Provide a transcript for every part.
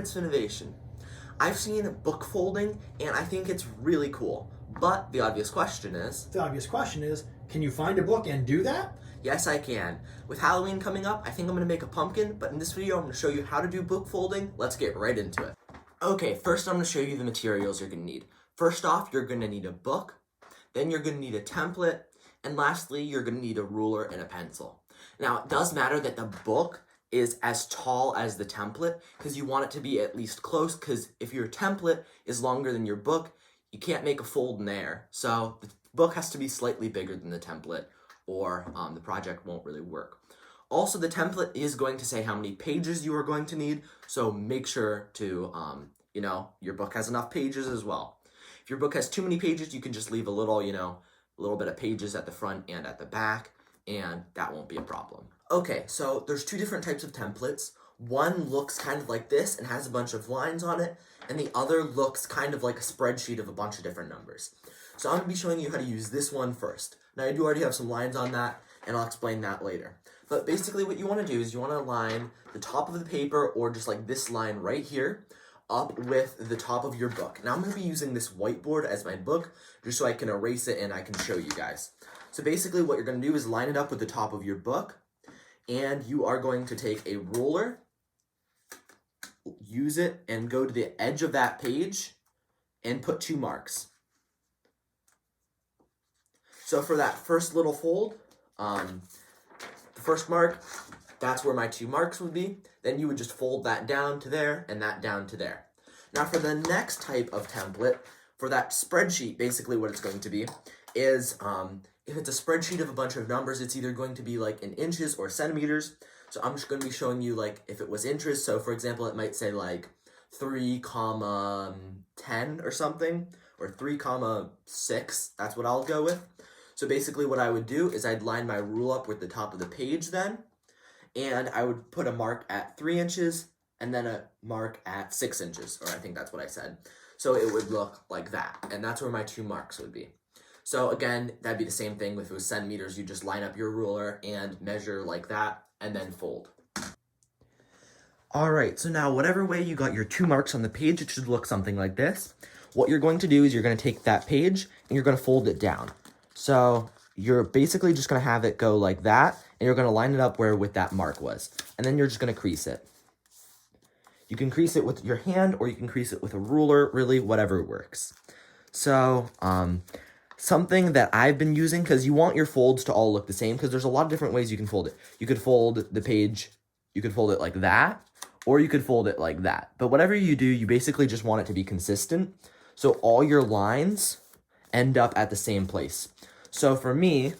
minutes of innovation. I've seen book folding, and I think it's really cool. But the obvious question is... can you find a book and do that? Yes, I can. With Halloween coming up, I think I'm going to make a pumpkin, but in this video, I'm going to show you how to do book folding. Let's get right into it. Okay, first I'm going to show you the materials you're going to need. First off, you're going to need a book, then you're going to need a template, and lastly, you're going to need a ruler and a pencil. Now, it does matter that the book is as tall as the template, because you want it to be at least close, because if your template is longer than your book, you can't make a fold in there. So the book has to be slightly bigger than the template, or the project won't really work. Also, the template is going to say how many pages you are going to need, so make sure to, your book has enough pages as well. If your book has too many pages, you can just leave a little, a little bit of pages at the front and at the back, and that won't be a problem. Okay, so there's two different types of templates. One looks kind of like this and has a bunch of lines on it, and the other looks kind of like a spreadsheet of a bunch of different numbers. So I'm going to be showing you how to use this one first. Now, I do already have some lines on that, and I'll explain that later. But basically what you want to do is you want to align the top of the paper, or just like this line right here, up with the top of your book. Now I'm going to be using this whiteboard as my book, just so I can erase it and I can show you guys. So basically what you're going to do is line it up with the top of your book, and you are going to take a ruler, use it, and go to the edge of that page, and put 2 marks. So for that first little fold, the first mark, that's where my 2 marks would be. Then you would just fold that down to there and that down to there. Now for the next type of template, for that spreadsheet, basically what it's going to be is, if it's a spreadsheet of a bunch of numbers, it's either going to be like in inches or centimeters. So I'm just going to be showing you like if it was inches. So for example, it might say like 3,10 or something, or 3,6. That's what I'll go with. So basically what I would do is I'd line my rule up with the top of the page then, and I would put a mark at 3 inches and then a mark at 6 inches, or I think that's what I said. So it would look like that, and that's where my 2 marks would be. So again, that'd be the same thing if it was centimeters. You just line up your ruler and measure like that, and then fold. All right, so now whatever way you got your 2 marks on the page, it should look something like this. What you're going to do is you're going to take that page and you're going to fold it down. So you're basically just going to have it go like that, and you're going to line it up with that mark was. And then you're just going to crease it. You can crease it with your hand, or you can crease it with a ruler, really, whatever works. So, something that I've been using, because you want your folds to all look the same, because there's a lot of different ways you can fold it. You could fold the page, you could fold it like that, or you could fold it like that. But whatever you do, you basically just want it to be consistent, so all your lines end up at the same place. So for me,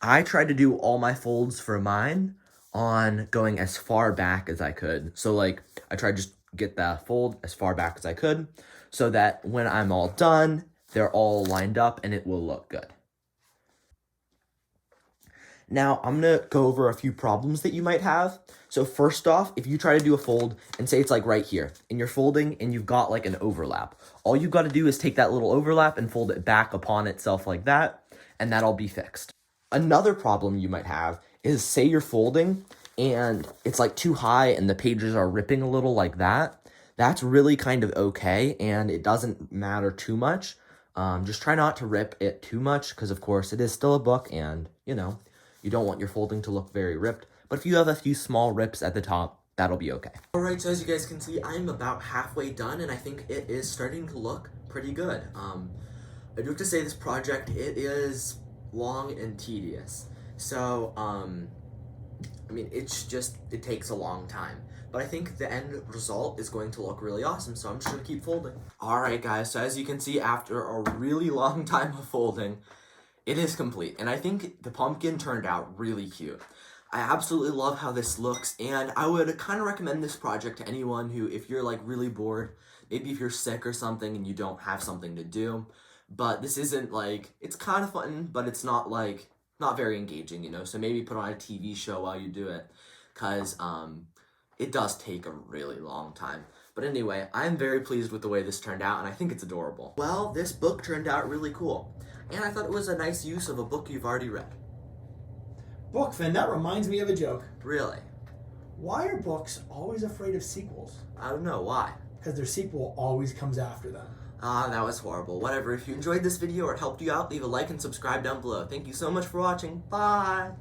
I tried to do all my folds for mine on going as far back as I could. So like, I tried to just get the fold as far back as I could, so that when I'm all done, they're all lined up and it will look good. Now, I'm going to go over a few problems that you might have. So first off, if you try to do a fold and say it's like right here, and you're folding and you've got like an overlap, all you've got to do is take that little overlap and fold it back upon itself like that, and that'll be fixed. Another problem you might have is, say you're folding and it's like too high and the pages are ripping a little like that. That's really kind of okay, and it doesn't matter too much. Just try not to rip it too much, because of course it is still a book, and you don't want your folding to look very ripped. But if you have a few small rips at the top, that'll be okay. Alright, so as you guys can see, I'm about halfway done, and I think it is starting to look pretty good. I do have to say, this project, it is long and tedious. So, it takes a long time. But I think the end result is going to look really awesome, so I'm just going to keep folding. Alright guys, so as you can see, after a really long time of folding, it is complete. And I think the pumpkin turned out really cute. I absolutely love how this looks, and I would kind of recommend this project to anyone who, if you're like really bored, maybe if you're sick or something and you don't have something to do. But this isn't like, it's kind of fun, but it's not like, not very engaging, so maybe put on a TV show while you do it, because it does take a really long time. But anyway, I'm very pleased with the way this turned out, and I think it's adorable. Well, this book turned out really cool, and I thought it was a nice use of a book you've already read. Bookfin, that reminds me of a joke. Really? Why are books always afraid of sequels? I don't know, why? Because their sequel always comes after them. Ah, that was horrible. Whatever, if you enjoyed this video or it helped you out, leave a like and subscribe down below. Thank you so much for watching. Bye!